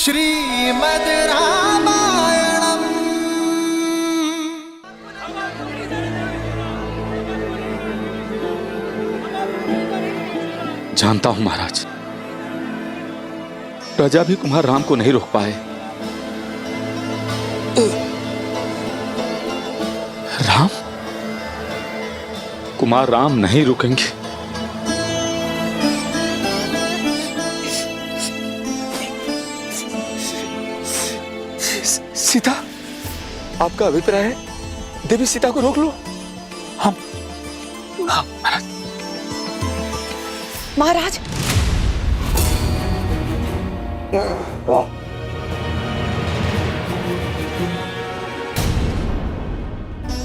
श्रीमद् रामायणम्। जानता हूं महाराज, प्रजा भी कुमार राम को नहीं रोक पाए। राम, कुमार राम नहीं रुकेंगे। सीता, आपका अभिप्राय है देवी सीता को रोक लो? हाँ महाराज। महाराज,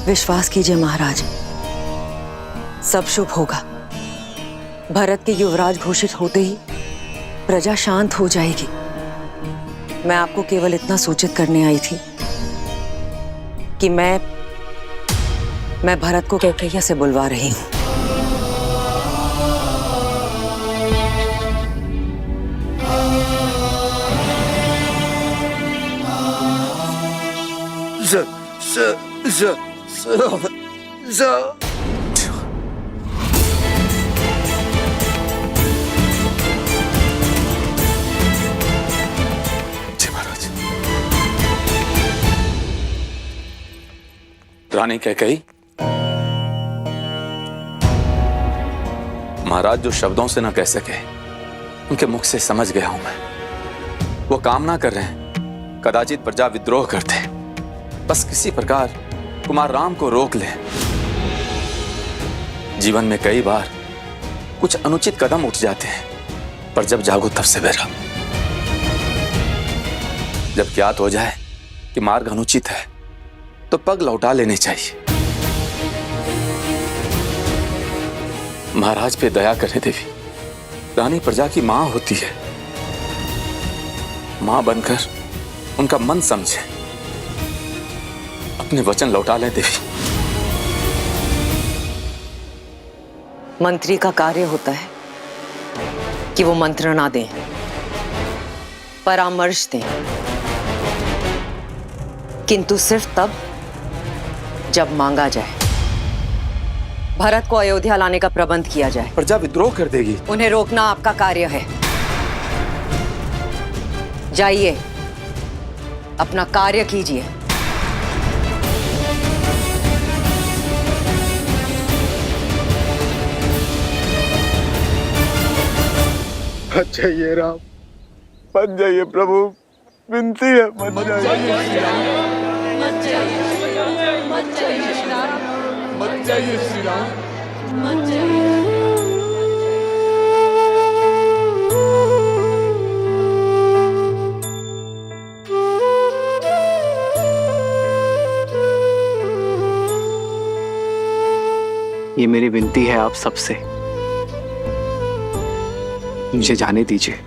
विश्वास कीजिए महाराज, सब शुभ होगा। भरत के युवराज घोषित होते ही प्रजा शांत हो जाएगी। मैं आपको केवल इतना सूचित करने आई थी कि मैं भरत को कैकैया से बुलवा रही हूं। रानी कैकेयी, महाराज जो शब्दों से ना कह सके उनके मुख से समझ गया हूं मैं। वो कामना कर रहे हैं कदाचित प्रजा विद्रोह करते, बस किसी प्रकार कुमार राम को रोक ले। जीवन में कई बार कुछ अनुचित कदम उठ जाते हैं, पर जब जागो तब सवेरा। जब ज्ञात हो जाए कि मार्ग अनुचित है तो पग लौटा लेने चाहिए। महाराज पे दया करें देवी। रानी प्रजा की मां होती है, मां बनकर उनका मन समझे। अपने वचन लौटा लें देवी। मंत्री का कार्य होता है कि वो मंत्रणा दें, परामर्श दें, किंतु सिर्फ तब जब मांगा जाए। भरत को अयोध्या लाने का प्रबंध किया जाए। प्रजा विद्रोह कर देगी। उन्हें रोकना आपका कार्य है। जाइए, अपना कार्य कीजिए। मत जाइए राम, मत जाइए प्रभु, विनती है मत जाइए। मत जाइए श्री राम, मत जाइए श्री राम, मत जाइए श्री राम, मत जाइए। ये मेरी विनती है आप सबसे, मुझे जाने दीजिए।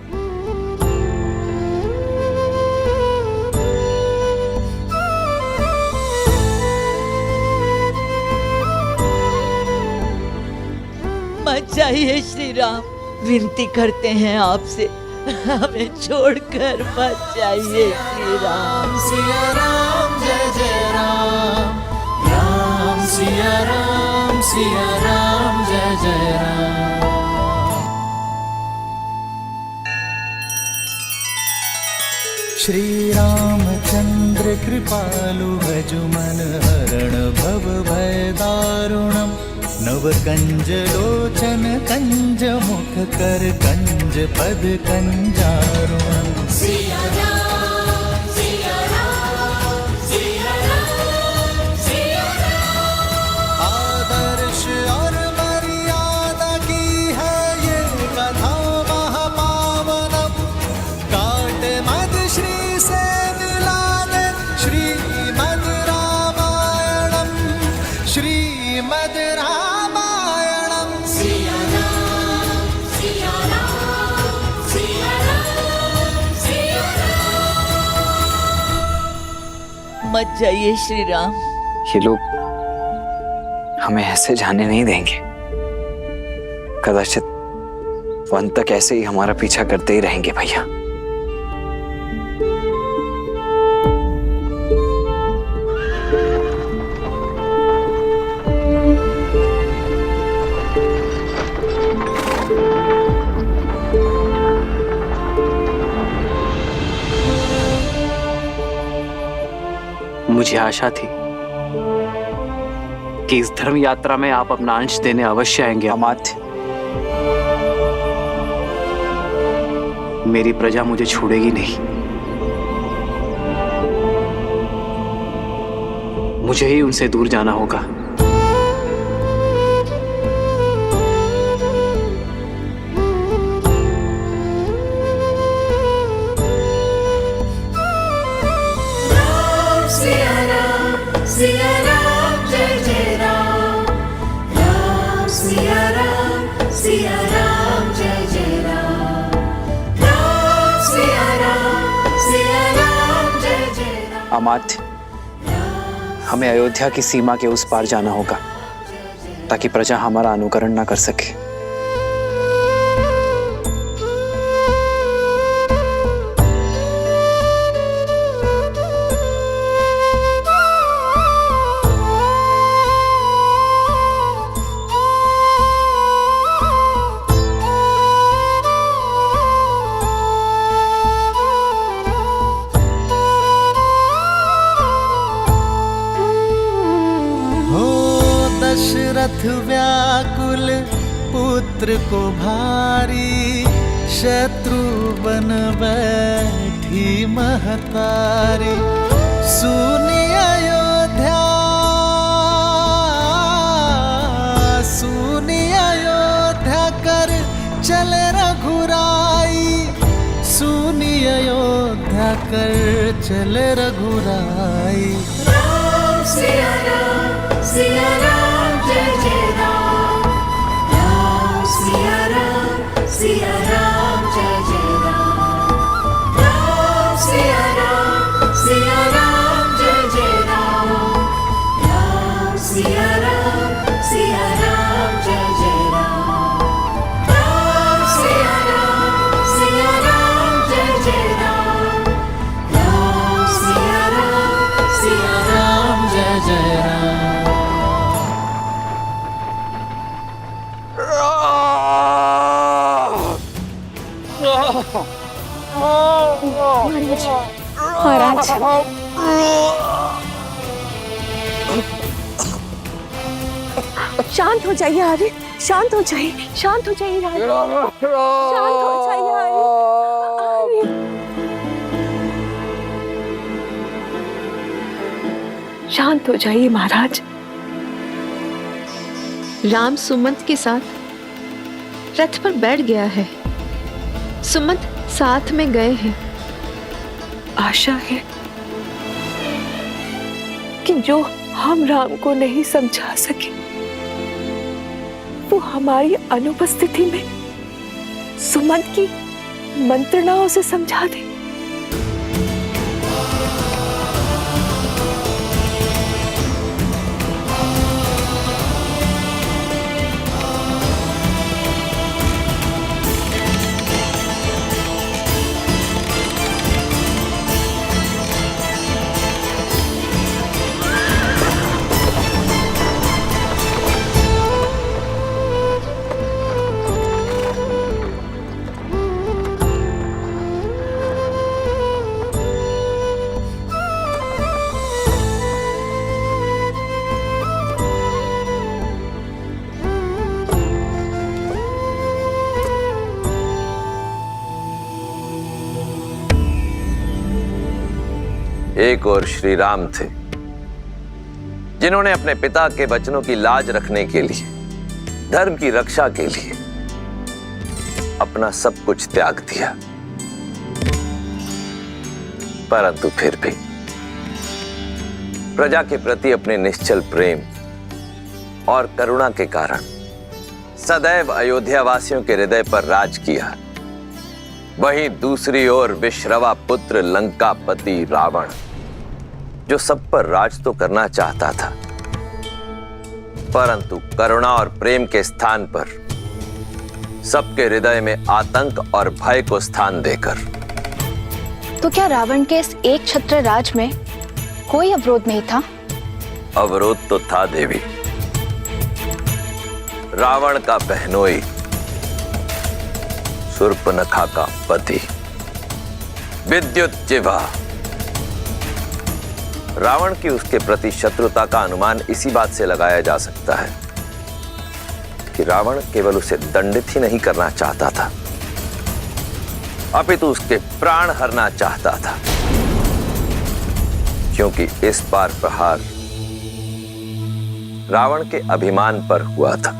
मत जाइए श्री राम, विनती करते हैं आपसे, हमें छोड़कर मत जाइए श्री राम। सिया राम जय जय राम, राम सिया राम जय जय राम। श्री रामचंद्र कृपालु भजुमन हरण भव भय दारुणम। नव कंज लोचन कंज मुख कर कंज पद कंजारुणम। सिया राम सिया राम सिया राम सिया राम। आदर्श और मर्यादा की है ये कथा महापावनम। काट मद श्री से मिला दे श्रीमद् रामायणम। श्रीमद् रामायणम। सिया राम सिया राम सिया राम सिया राम। मत जाइए श्री राम। ये लोग हमें ऐसे जाने नहीं देंगे। कदाचित वो अंत तक ऐसे ही हमारा पीछा करते ही रहेंगे भैया। मुझे आशा थी कि इस धर्म यात्रा में आप अपना अंश देने अवश्य आएंगे अमात्य। मेरी प्रजा मुझे छोड़ेगी नहीं। मुझे ही उनसे दूर जाना होगा। सिया राम जय जय राम, राम सिया राम, सिया राम जय जय राम, राम सिया राम, सिया राम जय जय राम। अमात्य, हमें अयोध्या की सीमा के उस पार जाना होगा ताकि प्रजा हमारा अनुकरण ना कर सके। दशरथ व्याकुल पुत्र को भारी, शत्रु बन बैठी महतारी। सुनी अयोध्या, सुनी अयोध्या कर चले रघुराई, सुनी अयोध्या कर चले रघुराई। राम सिया राम, सिया राम जय जय राम, राम सिया राम, सिया राम जय जय राम, राम सिया राम, सिया राम जय जय राम, राम सिया राम, सिया राम जय जय राम, राम सिया राम, सिया राम जय जय राम, राम सिया राम, सिया राम जय जय राम। महाराज, शांत हो जाइए आर्य, शांत हो जाइए, शांत हो जाइए आर्य, शांत हो जाइए आर्य। शांत हो जाइए महाराज। राम सुमंत के साथ रथ पर बैठ गया है। सुमंत साथ में गए हैं। आशा है कि जो हम राम को नहीं समझा सके वो हमारी अनुपस्थिति में सुमंत की मंत्रणाओं से समझा दे। एक और श्री राम थे जिन्होंने अपने पिता के वचनों की लाज रखने के लिए, धर्म की रक्षा के लिए अपना सब कुछ त्याग दिया। परंतु फिर भी प्रजा के प्रति अपने निश्चल प्रेम और करुणा के कारण सदैव अयोध्या वासियों के हृदय पर राज किया। वहीं दूसरी ओर विश्रवा पुत्र लंकापति रावण, जो सब पर राज तो करना चाहता था, परंतु करुणा और प्रेम के स्थान पर सबके हृदय में आतंक और भय को स्थान देकर। तो क्या रावण के इस एक छत्र राज में कोई अवरोध नहीं था? अवरोध तो था देवी। रावण का बहनोई शूर्पणखा का पति विद्युत जिह्वा रावण की उसके प्रति शत्रुता का अनुमान इसी बात से लगाया जा सकता है कि रावण केवल उसे दंडित ही नहीं करना चाहता था, अपितु उसके प्राण हरना चाहता था, क्योंकि इस बार प्रहार रावण के अभिमान पर हुआ था।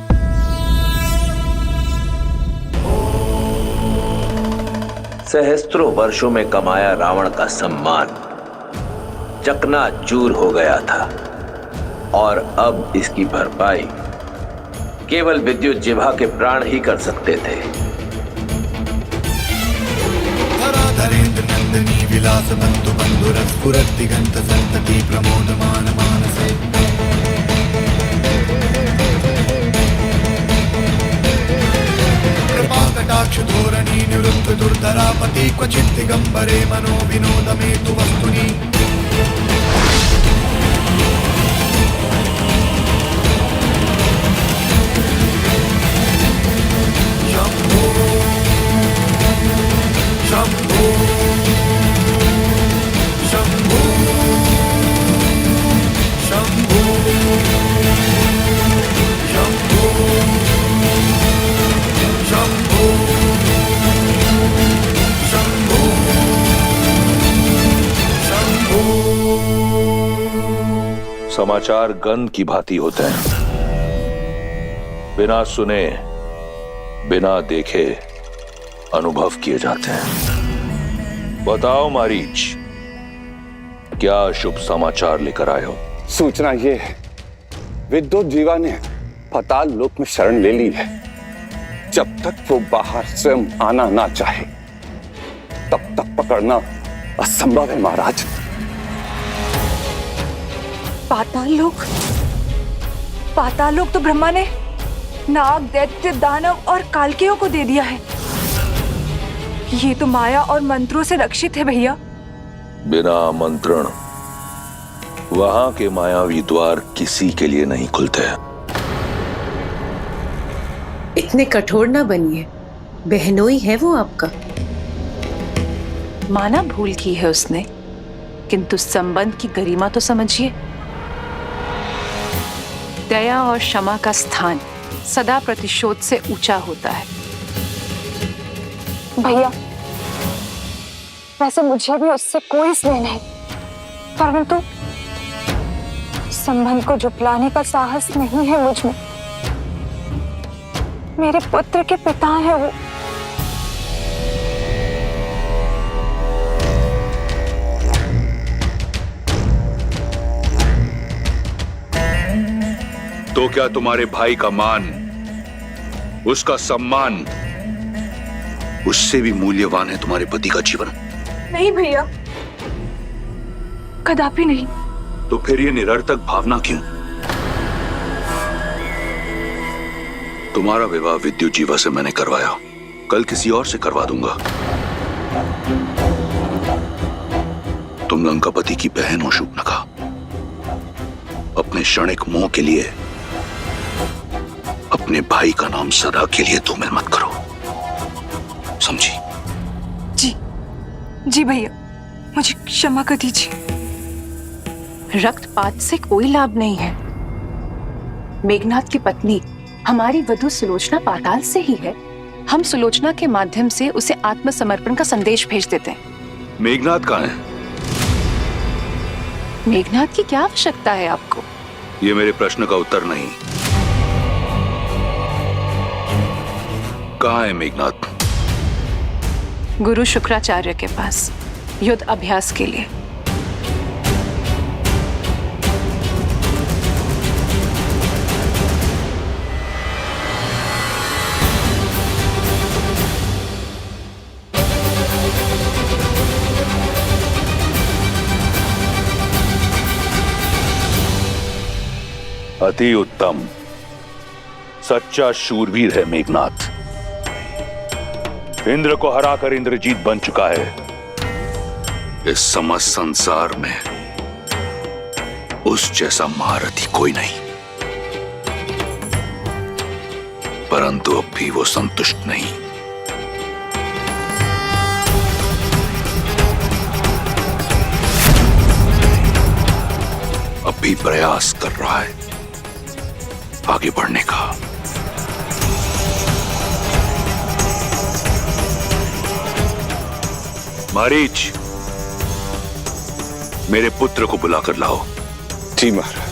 सहस्त्रों वर्षों में कमाया रावण का सम्मान चकनाचूर हो गया था और अब इसकी भरपाई केवल विद्युत जिह्वा के प्राण ही कर सकते थे। धरेन्द्र नंदिनी विलास बंधु बंधुर स्फुरत दिगंत संतति प्रमोदमान मानसे कृपा कटाक्ष धोरणी निवृत्त दुर्धरापति क्वचित् दिगंबरे मनो विनोद में तु वस्तुनि समाचार गंध की भांति होते हैं, बिना सुने बिना देखे अनुभव किए जाते हैं। बताओ मारीच, क्या शुभ समाचार लेकर आए हो? सूचना ये है, विद्युत जीवा ने पाताल लोक में शरण ले ली है। जब तक वो बाहर स्वयं आना ना चाहे तब तक पकड़ना असंभव है महाराज। पाताल लोक तो ब्रह्मा ने नाग, दैत्य, दानव और कालकेयों को दे दिया है। ये तो माया और मंत्रों से रक्षित है भैया। बिना आमंत्रण वहां के मायावी द्वार किसी के लिए नहीं खुलते। इतने कठोर ना बनिए, बहनोई है वो आपका। माना भूल की है उसने, किंतु संबंध की गरिमा तो समझिए। दया और क्षमा का स्थान सदा प्रतिशोध से ऊंचा होता है। भैया, वैसे मुझे भी उससे कोई स्नेह नहीं, परंतु संबंध को झुठलाने का साहस नहीं है मुझ में। मेरे पुत्र के पिता हैं वो। तो क्या तुम्हारे भाई का मान, उसका सम्मान उससे भी मूल्यवान है तुम्हारे पति का जीवन? नहीं भैया, कदापि नहीं। तो फिर ये निरर्थक भावना क्यों? तुम्हारा विवाह विद्युत जीवा से मैंने करवाया, कल किसी और से करवा दूंगा। तुम लंकापति की बहन हो शूर्पणखा, अपने क्षणिक मोह के लिए अपने भाई का नाम सदा के लिए धूमिल मत करो, समझी? जी भैया, मुझे क्षमा कर दीजिए। रक्तपात से कोई लाभ नहीं है। मेघनाथ की पत्नी हमारी वधू सुलोचना पाताल से ही है। हम सुलोचना के माध्यम से उसे आत्मसमर्पण का संदेश भेज देते हैं। मेघनाथ कहाँ है? मेघनाथ की क्या आवश्यकता है आपको? ये मेरे प्रश्न का उत्तर नहीं। कहाँ है मेघनाथ? गुरु शुक्राचार्य के पास युद्ध अभ्यास के लिए। अति उत्तम, सच्चा शूरवीर है मेघनाथ। इंद्र को हराकर इंद्रजीत बन चुका है। इस समस्त संसार में उस जैसा महारथी कोई नहीं। परंतु अब भी वो संतुष्ट नहीं। भी प्रयास कर रहा है आगे बढ़ने का। मारीच, मेरे पुत्र को बुलाकर लाओ। जी महाराज।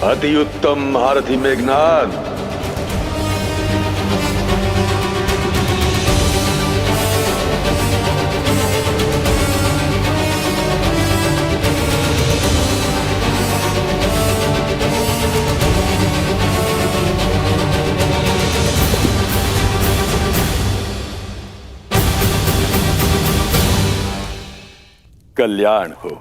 अति उत्तम महारथी मेघनाद। कल्याण हो।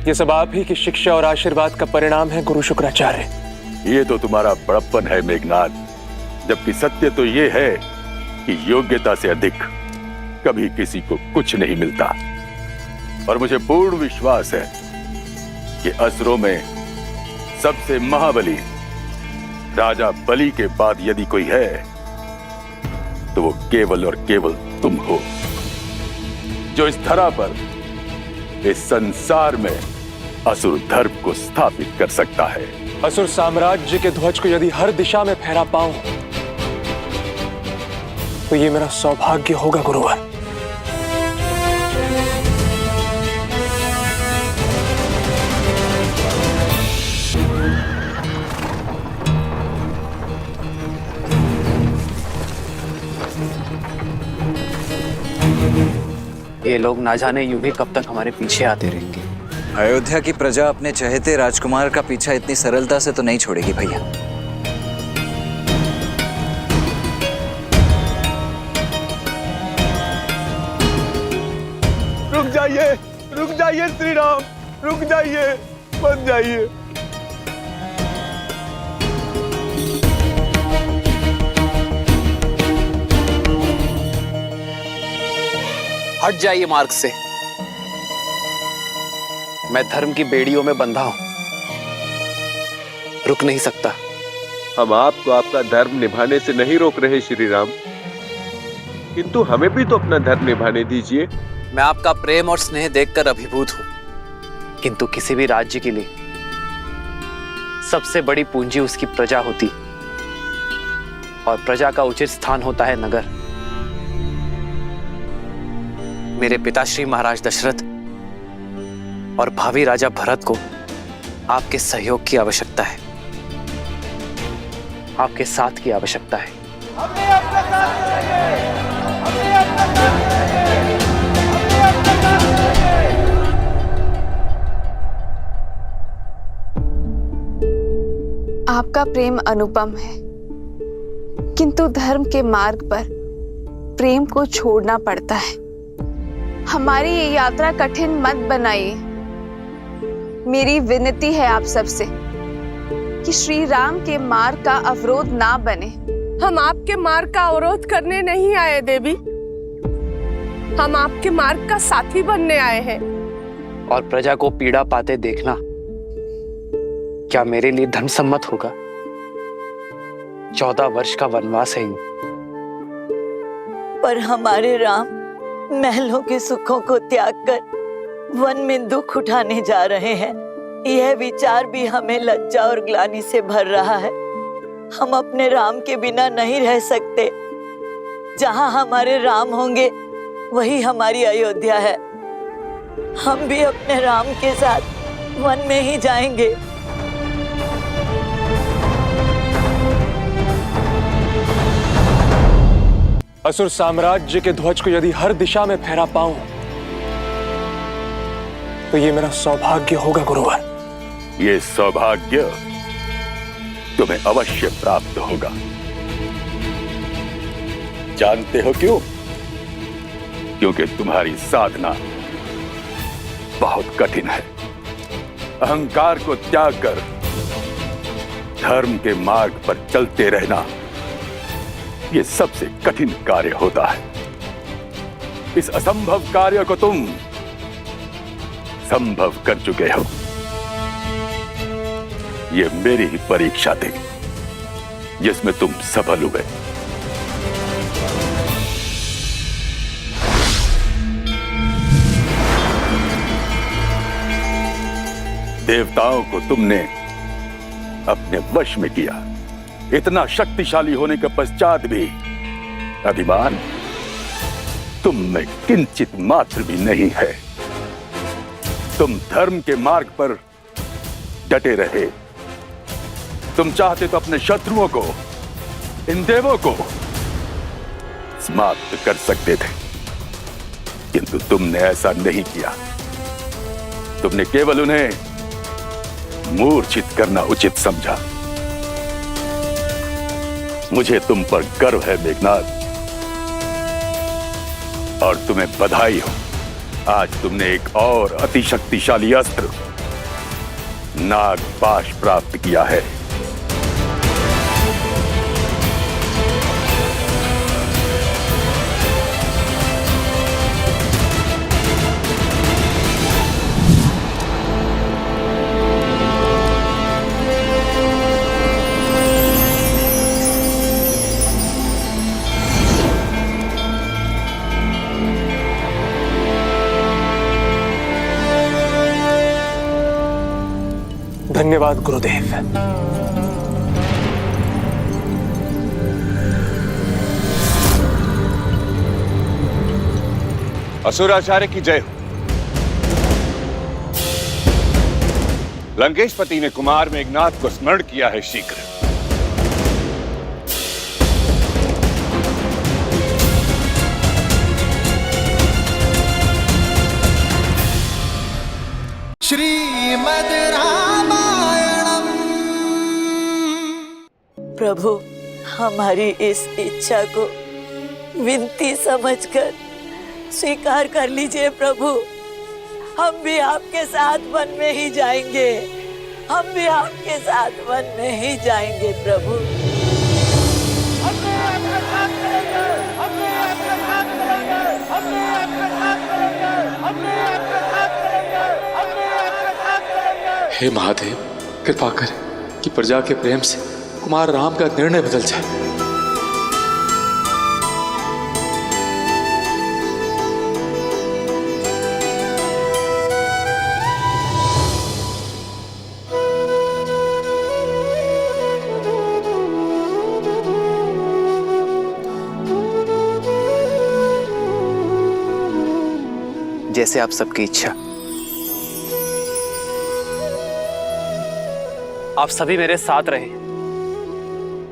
ये सब आप ही की शिक्षा और आशीर्वाद का परिणाम है गुरु शुक्राचार्य। ये तो तुम्हारा बड़प्पन है मेघनाद, जबकि सत्य तो ये है कि योग्यता से अधिक कभी किसी को कुछ नहीं मिलता। और मुझे पूर्ण विश्वास है कि असुरों में सबसे महाबली राजा बलि के बाद यदि कोई है तो वो केवल और केवल तुम हो, जो इस धरा पर, इस संसार में असुर धर्म को स्थापित कर सकता है। असुर साम्राज्य के ध्वज को यदि हर दिशा में फहरा पाऊं तो ये मेरा सौभाग्य होगा गुरुवर। ये लोग ना जाने यूं ही कब तक हमारे पीछे आते रहेंगे। अयोध्या की प्रजा अपने चहेते राजकुमार का पीछा इतनी सरलता से तो नहीं छोड़ेगी भैया। रुक जाइए श्री राम, रुक जाइए, मत जाइए। हट जाइए मार्ग से। मैं धर्म की बेड़ियों में बंधा हूं, रुक नहीं सकता। हम आपको आपका धर्म निभाने से नहीं रोक रहे श्री राम, किंतु हमें भी तो अपना धर्म निभाने दीजिए। मैं आपका प्रेम और स्नेह देखकर अभिभूत हूं, किंतु किसी भी राज्य के लिए सबसे बड़ी पूंजी उसकी प्रजा होती, और प्रजा का उचित स्थान होता है नगर। मेरे पिताश्री महाराज दशरथ और भावी राजा भरत को आपके सहयोग की आवश्यकता है, आपके साथ की आवश्यकता है। आपका प्रेम अनुपम है, किंतु धर्म के मार्ग पर प्रेम को छोड़ना पड़ता है। हमारी ये यात्रा कठिन मत बनाइए। मेरी विनती है आप सबसे कि श्री राम के मार्ग का अवरोध ना बने। हम आपके मार्ग का अवरोध करने नहीं आए देवी, हम आपके मार्ग का साथी बनने आए हैं। और प्रजा को पीड़ा पाते देखना क्या मेरे लिए धर्म सम्मत होगा? 14 वर्ष का वनवास है ये। पर हमारे राम महलों के सुखों को त्याग कर वन में दुख उठाने जा रहे हैं। यह विचार भी हमें लज्जा और ग्लानि से भर रहा है। हम अपने राम के बिना नहीं रह सकते। जहां हमारे राम होंगे वही हमारी अयोध्या है। हम भी अपने राम के साथ वन में ही जाएंगे। असुर साम्राज्य के ध्वज को यदि हर दिशा में फहरा पाऊं तो ये मेरा सौभाग्य होगा गुरुवर। ये सौभाग्य तुम्हें अवश्य प्राप्त होगा। जानते हो क्यों? क्योंकि तुम्हारी साधना बहुत कठिन है। अहंकार को त्याग कर धर्म के मार्ग पर चलते रहना ये सबसे कठिन कार्य होता है। इस असंभव कार्य को तुम संभव कर चुके हो। ये मेरी ही परीक्षा थी जिसमें तुम सफल हुए। देवताओं को तुमने अपने वश में किया। इतना शक्तिशाली होने के पश्चात भी अभिमान तुम में किंचित मात्र भी नहीं है। तुम धर्म के मार्ग पर डटे रहे। तुम चाहते तो अपने शत्रुओं को, इन देवों को समाप्त कर सकते थे, किंतु तुमने ऐसा नहीं किया। तुमने केवल उन्हें मूर्छित करना उचित समझा। मुझे तुम पर गर्व है मेघनाद, और तुम्हें बधाई हो। आज तुमने एक और अतिशक्तिशाली अस्त्र नागपाश प्राप्त किया है। धन्यवाद गुरुदेव। असुराचार्य की जय हो। लंकेशपति ने कुमार मेघनाद को स्मरण किया है शीघ्र। श्रीमद् रामायणम। प्रभु, हमारी इस इच्छा को विनती समझकर स्वीकार कर लीजिए प्रभु। हम भी आपके साथ वन में ही जाएंगे। हम भी आपके साथ वन में ही जाएंगे प्रभु। हे महादेव, कृपा करें कि प्रजा के प्रेम से कुमार राम का निर्णय बदल जाए। जैसे आप सबकी इच्छा। आप सभी मेरे साथ रहे,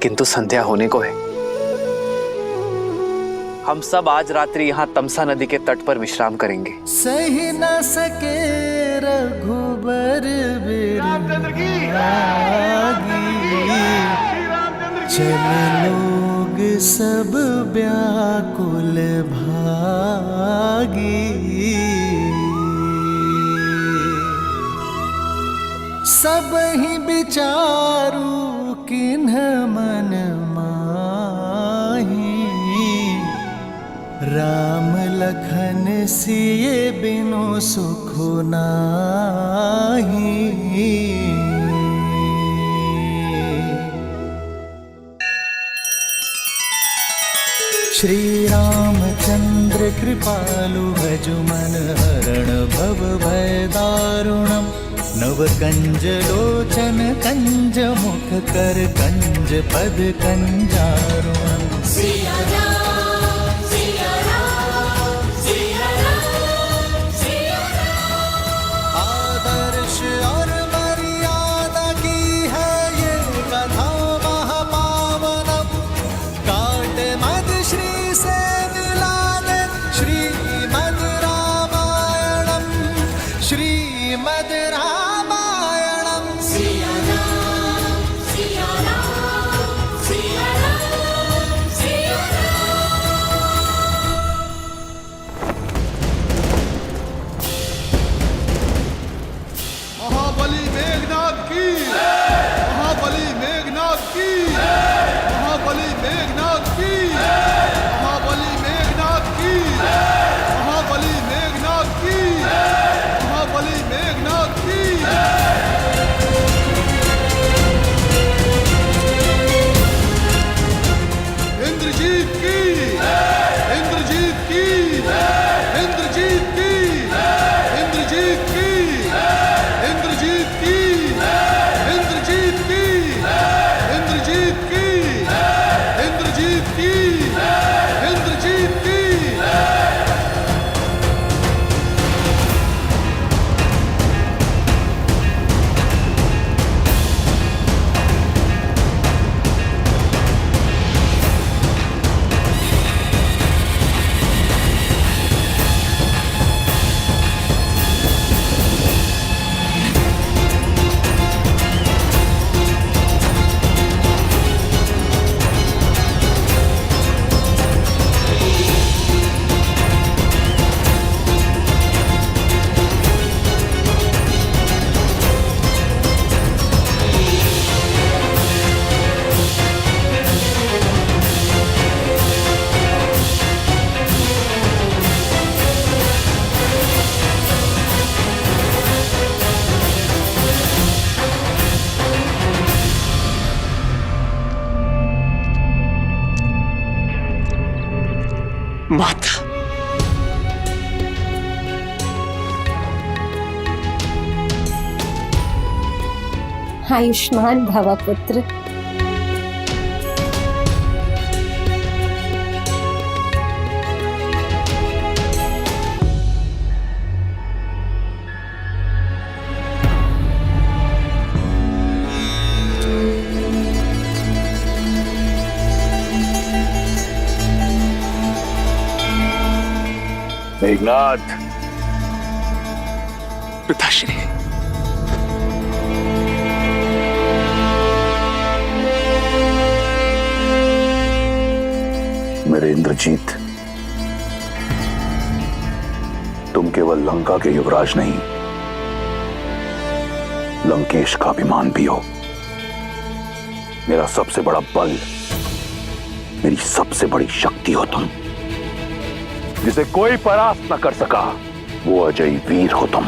किंतु संध्या होने को है। हम सब आज रात्रि यहाँ तमसा नदी के तट पर विश्राम करेंगे। सही न सके रघुबर चल लोग सब व्याकुल भागी। सब ही विचारू किन्ह मन माही। राम लखन सिए बिनु सुख नाही। श्री रामचंद्र कृपालु भजु मन हरण भव भय दारुणम नव कंज लोचन कंज मुख कर कंज पद कंजारुणम सिया राम सिया राम सिया राम सिया राम। आदर्श और मर्यादा की है ये कथा महापावनम काट मद श्री से मिला दे श्रीमद रामायणम श्रीमद रामायणम सिया राम सिया राम सिया राम सिया महाबली मेघनाथ की महाबली मेघनाथ की महाबली मेघनाथ की महाबली मेघनाथ की महाबली मेघनाथ की महाबली मेघनाथ की। इंद्रजीत की इंद्रजीत की इंद्रजीत की इंद्रजीत की इंद्रजीत की इंद्रजीत की इंद्रजीत की इंद्रजीत की इंद्रजीत की। माता आयुष्मान भव पुत्र। मेघनाथ पिताश्री मेरे इंद्रजीत, तुम केवल लंका के युवराज नहीं, लंकेश का अभिमान भी हो। मेरा सबसे बड़ा बल, मेरी सबसे बड़ी शक्ति हो तुम। जिसे कोई परास्त न कर सका वो अजय वीर हो तुम।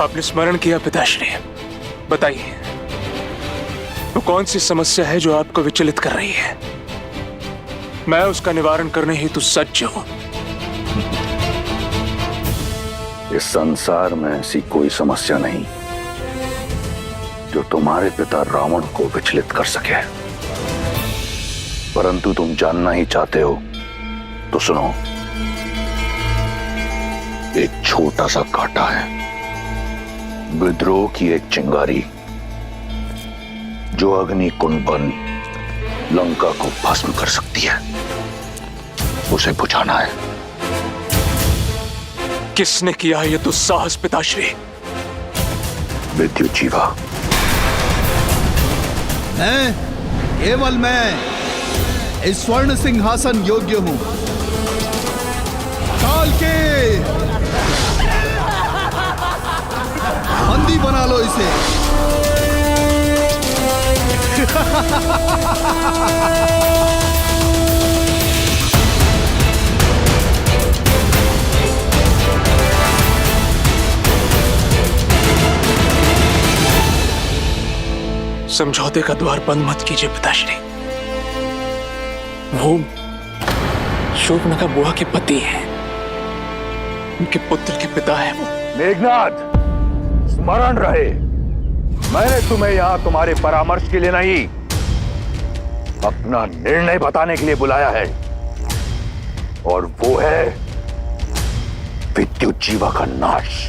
आपने स्मरण किया पिताश्री, बताइए वो कौन सी समस्या है जो आपको विचलित कर रही है? मैं उसका निवारण करने हेतु सज्ज हूं। इस संसार में ऐसी कोई समस्या नहीं जो तुम्हारे पिता रावण को विचलित कर सके। परंतु तुम जानना ही चाहते हो तो सुनो। एक छोटा सा कांटा है, विद्रोह की एक चिंगारी जो अग्नि कुंड बन लंका को भस्म कर सकती है। उसे बुझाना है। किसने किया ये दुस्साहस पिताश्री? विद्युत जीवा। मैं, केवल मैं इस स्वर्ण सिंहासन योग्य हूं। काल के बंदी बना लो इसे। समझौते का द्वार बंद मत कीजिए पिताश्री। वो शोभनका बुआ के पति हैं, उनके पुत्र के पिता हैं वो। मेघनाथ, स्मरण रहे, मैंने तुम्हें यहां तुम्हारे परामर्श के लिए नहीं, अपना निर्णय बताने के लिए बुलाया है, और वो है विद्युत जीवा का नाश।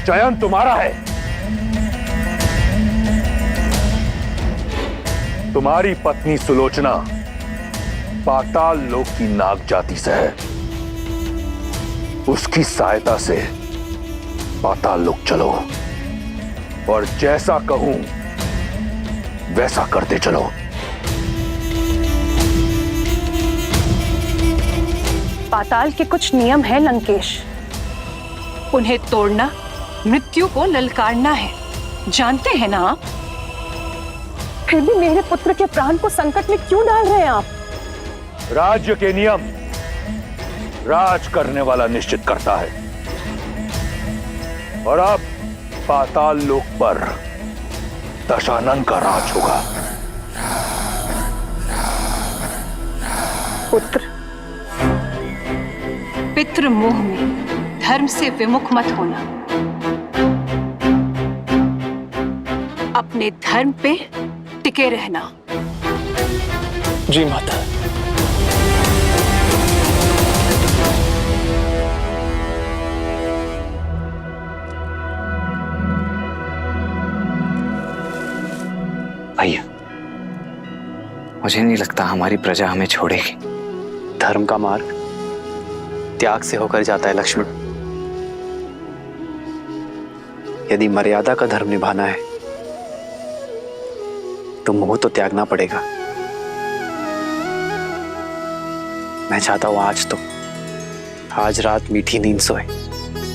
चयन तुम्हारा है। तुम्हारी पत्नी सुलोचना पाताल लोक की नाग जाति से है, उसकी सहायता से पाताल लोक चलो और जैसा कहूं वैसा करते चलो। पाताल के कुछ नियम हैं लंकेश, उन्हें तोड़ना मृत्यु को ललकारना है, जानते हैं ना आप? फिर भी मेरे पुत्र के प्राण को संकट में क्यों डाल रहे हैं आप? राज्य के नियम राज करने वाला निश्चित करता है, और अब पाताल लोक पर दशानन का राज होगा। पुत्र, पितृ मोह में धर्म से विमुख मत होना, अपने धर्म पे टिके रहना। जी माता। भैया, मुझे नहीं लगता हमारी प्रजा हमें छोड़ेगी। धर्म का मार्ग त्याग से होकर जाता है लक्ष्मण। यदि मर्यादा का धर्म निभाना है तो मोह तो त्यागना पड़ेगा। मैं चाहता हूं आज रात मीठी नींद सोए।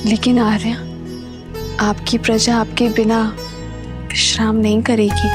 लेकिन आर्या, आपकी प्रजा आपके बिना विश्राम नहीं करेगी।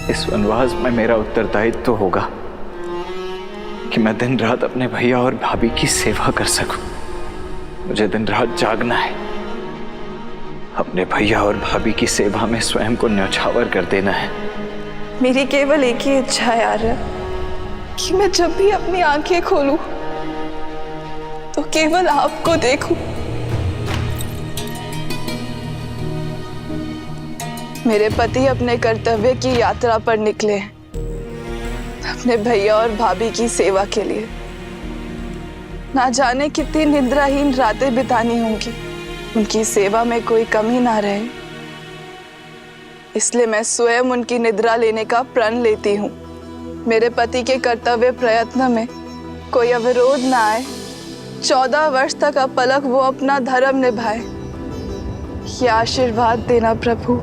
इस वनवास में मेरा उत्तरदायित्व तो होगा कि मैं दिन रात अपने भैया और भाभी की सेवा कर सकूं। मुझे दिन रात जागना है, अपने भैया और भाभी की सेवा में स्वयं को न्यौछावर कर देना है। मेरी केवल एक ही इच्छा है आर्या, कि मैं जब भी अपनी आंखें खोलूं तो केवल आपको देखूं। मेरे पति अपने कर्तव्य की यात्रा पर निकले, अपने भैया और भाभी की सेवा के लिए। ना जाने कितनी निद्राहीन रातें बितानी होंगी, उनकी सेवा में कोई कमी ना रहे, इसलिए मैं स्वयं उनकी निद्रा लेने का प्रण लेती हूँ। मेरे पति के कर्तव्य प्रयत्न में कोई अवरोध ना आए, 14 वर्ष तक अपलक वो अपना धर्म निभाए, ये आशीर्वाद देना प्रभु।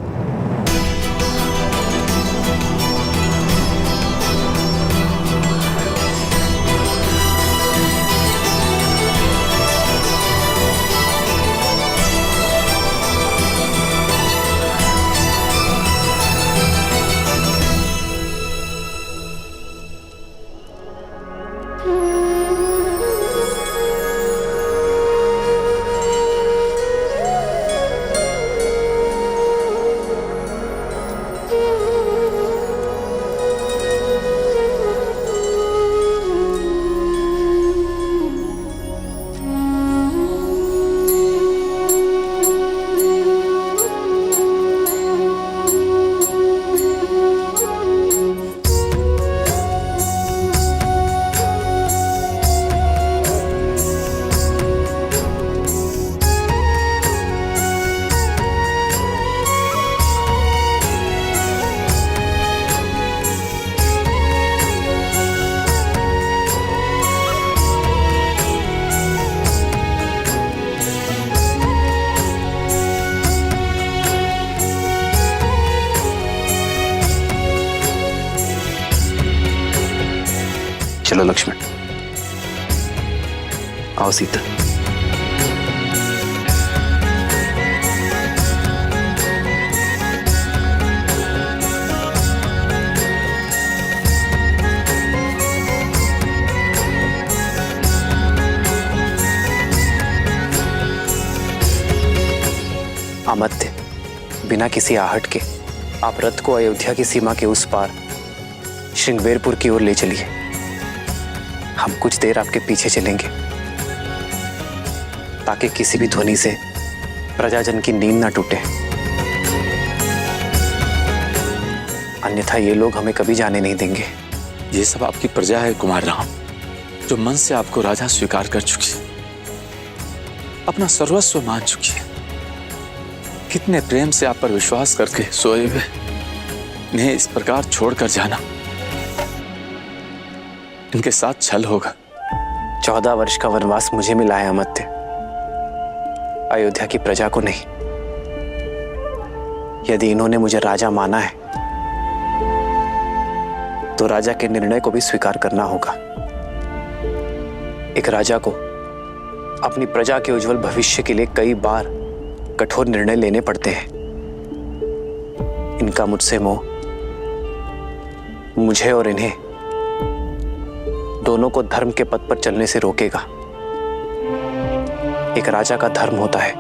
चलो लक्ष्मण, आओ सीता। अमत्य, बिना किसी आहट के आप रथ को अयोध्या की सीमा के उस पार श्रृंगवेरपुर की ओर ले चलिए। हम कुछ देर आपके पीछे चलेंगे ताकि किसी भी ध्वनि से प्रजाजन की नींद ना टूटे, अन्यथा ये लोग हमें कभी जाने नहीं देंगे। ये सब आपकी प्रजा है कुमार राम, जो मन से आपको राजा स्वीकार कर चुकी है, अपना सर्वस्व मान चुकी है। कितने प्रेम से आप पर विश्वास करके सोए हुए इन्हें इस प्रकार छोड़कर जाना, इनके साथ छल होगा। 14 वर्ष का वनवास मुझे मिला है अमत्य, अयोध्या की प्रजा को नहीं। यदि इन्होंने मुझे राजा माना है तो राजा के निर्णय को भी स्वीकार करना होगा। एक राजा को अपनी प्रजा के उज्जवल भविष्य के लिए कई बार कठोर निर्णय लेने पड़ते हैं। इनका मुझसे मोह मुझे और इन्हें दोनों को धर्म के पथ पर चलने से रोकेगा। एक राजा का धर्म होता है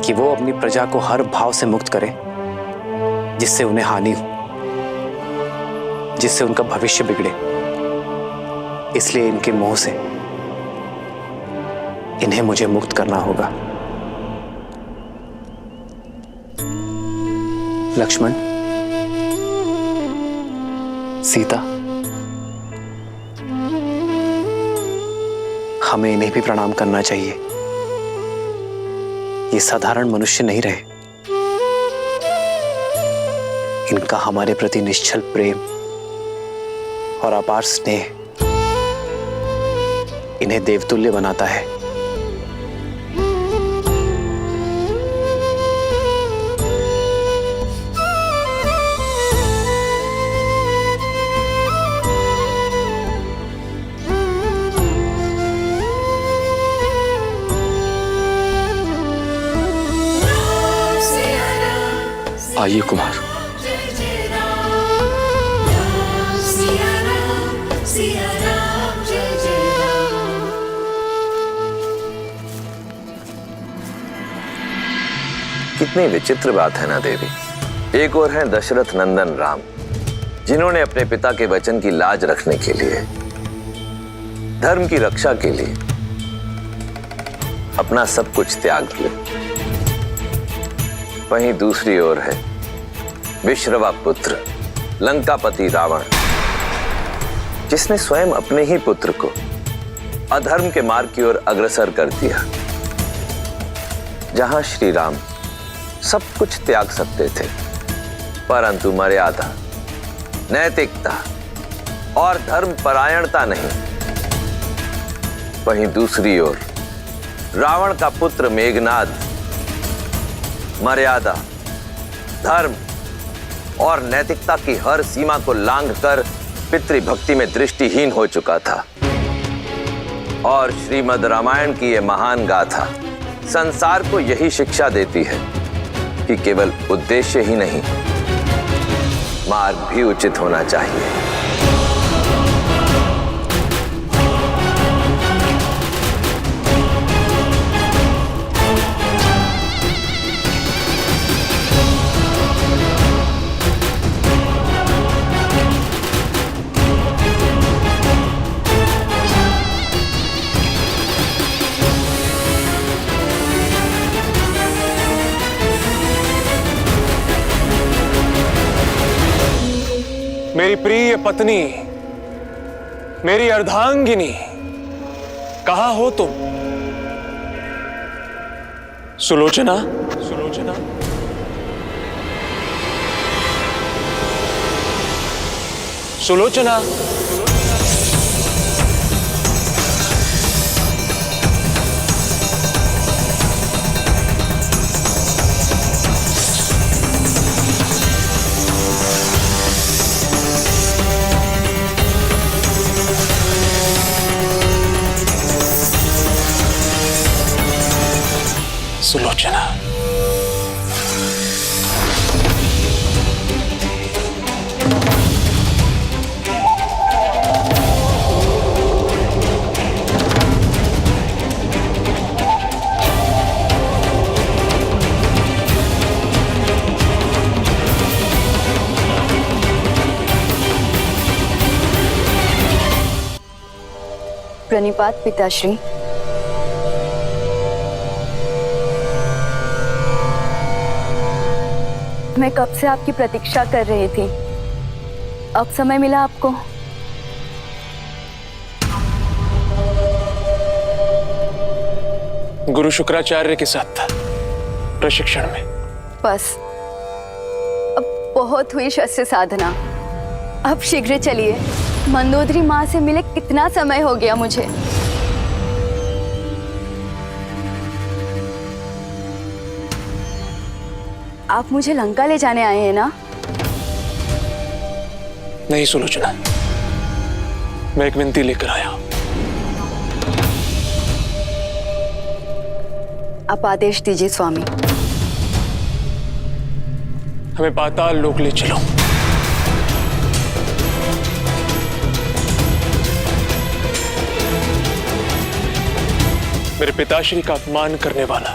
कि वो अपनी प्रजा को हर भाव से मुक्त करे जिससे उन्हें हानि हो, जिससे उनका भविष्य बिगड़े। इसलिए इनके मोह से इन्हें मुझे मुक्त करना होगा। लक्ष्मण, सीता, हमें इन्हें भी प्रणाम करना चाहिए। ये साधारण मनुष्य नहीं रहे। इनका हमारे प्रति निश्चल प्रेम और अपार स्नेह इन्हें देवतुल्य बनाता है। आइए कुमार। कितनी विचित्र बात है ना देवी। एक और हैं दशरथ नंदन राम, जिन्होंने अपने पिता के वचन की लाज रखने के लिए, धर्म की रक्षा के लिए अपना सब कुछ त्याग दिया। वहीं दूसरी ओर है विश्रवा पुत्र लंकापति रावण, जिसने स्वयं अपने ही पुत्र को अधर्म के मार्ग की ओर अग्रसर कर दिया। जहां श्री राम सब कुछ त्याग सकते थे, परंतु मर्यादा, नैतिकता और धर्म परायणता नहीं, वहीं दूसरी ओर रावण का पुत्र मेघनाद मर्यादा, धर्म और नैतिकता की हर सीमा को लांघकर पितृभक्ति में दृष्टिहीन हो चुका था। और श्रीमद् रामायण की यह महान गाथा संसार को यही शिक्षा देती है कि केवल उद्देश्य ही नहीं, मार्ग भी उचित होना चाहिए। मेरी प्रिय पत्नी, मेरी अर्धांगिनी, कहां हो तुम? सुलोचना, सुलोचना, सुलोचना। प्रणिपात पिताश्री। मैं कब से आपकी प्रतीक्षा कर रही थी, अब समय मिला आपको। गुरु शुक्राचार्य के साथ था प्रशिक्षण में। बस अब बहुत हुई शस्त्र साधना, अब शीघ्र चलिए। मंदोदरी माँ से मिले कितना समय हो गया मुझे। आप मुझे लंका ले जाने आए हैं ना? नहीं सुलोचना, मैं एक विनती लेकर आया हूं। आप आदेश दीजिए स्वामी। हमें पाताल लोक ले चलो। मेरे पिताश्री का अपमान करने वाला,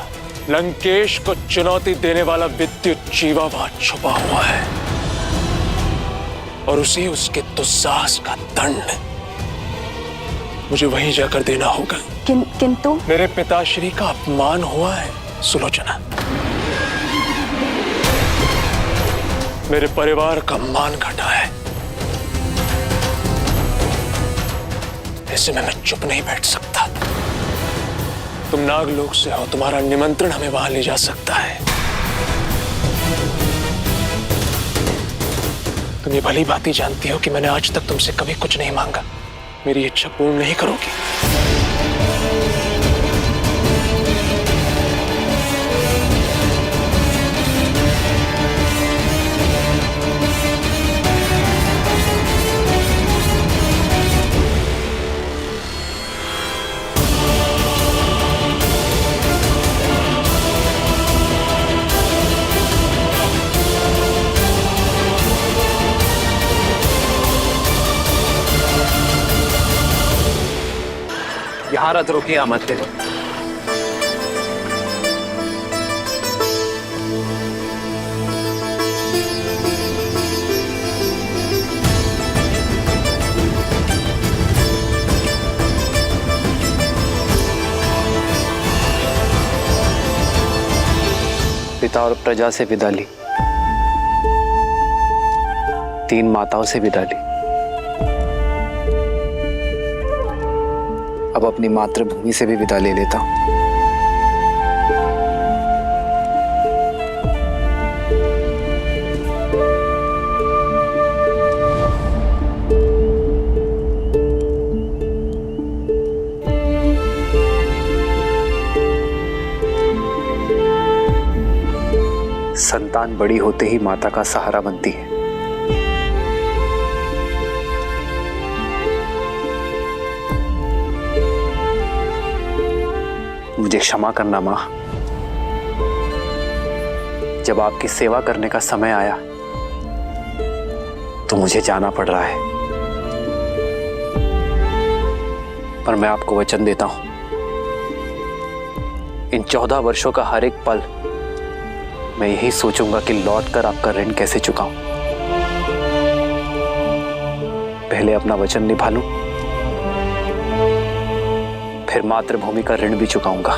लंकेश को चुनौती देने वाला विद्युत जीवा वहां छुपा हुआ है और उसे उसके दुस्साहस का दंड मुझे वहीं जाकर देना होगा। किंतु मेरे पिताश्री का अपमान हुआ है सुलोचना, मेरे परिवार का मान घटा है। ऐसे में मैं चुप नहीं बैठ सकता। तुम नागलोक से हो, तुम्हारा निमंत्रण हमें वहां ले जा सकता है। तुम ये भली भांति जानती हो कि मैंने आज तक तुमसे कभी कुछ नहीं मांगा। मेरी इच्छा पूर्ण नहीं करोगी? यहाँ रथ रोकिए, आमद दे दो। पिता और प्रजा से विदा ली, 3 माताओं से विदा ली, अब अपनी मातृभूमि से भी विदा ले लेता हूं। संतान बड़ी होते ही माता का सहारा बनती है। मुझे क्षमा करना मां, जब आपकी सेवा करने का समय आया तो मुझे जाना पड़ रहा है, पर मैं आपको वचन देता हूं, इन 14 वर्षों का हर एक पल मैं यही सोचूंगा कि लौटकर आपका ऋण कैसे चुकाऊं। पहले अपना वचन निभा लूं, फिर मातृभूमि का ऋण भी चुकाऊंगा।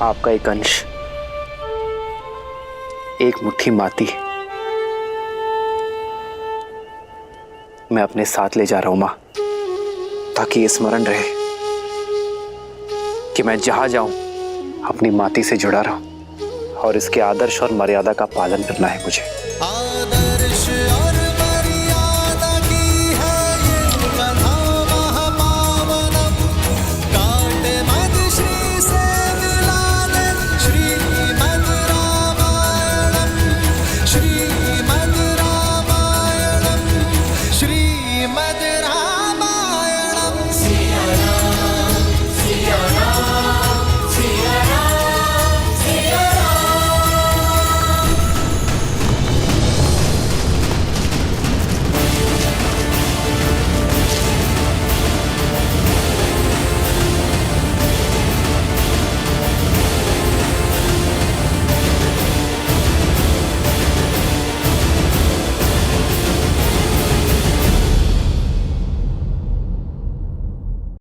आपका एक अंश, एक मुट्ठी माटी मैं अपने साथ ले जा रहा हूं मां, ताकि ये स्मरण रहे कि मैं जहां जाऊं अपनी माटी से जुड़ा रहूं और इसके आदर्श और मर्यादा का पालन करना है मुझे।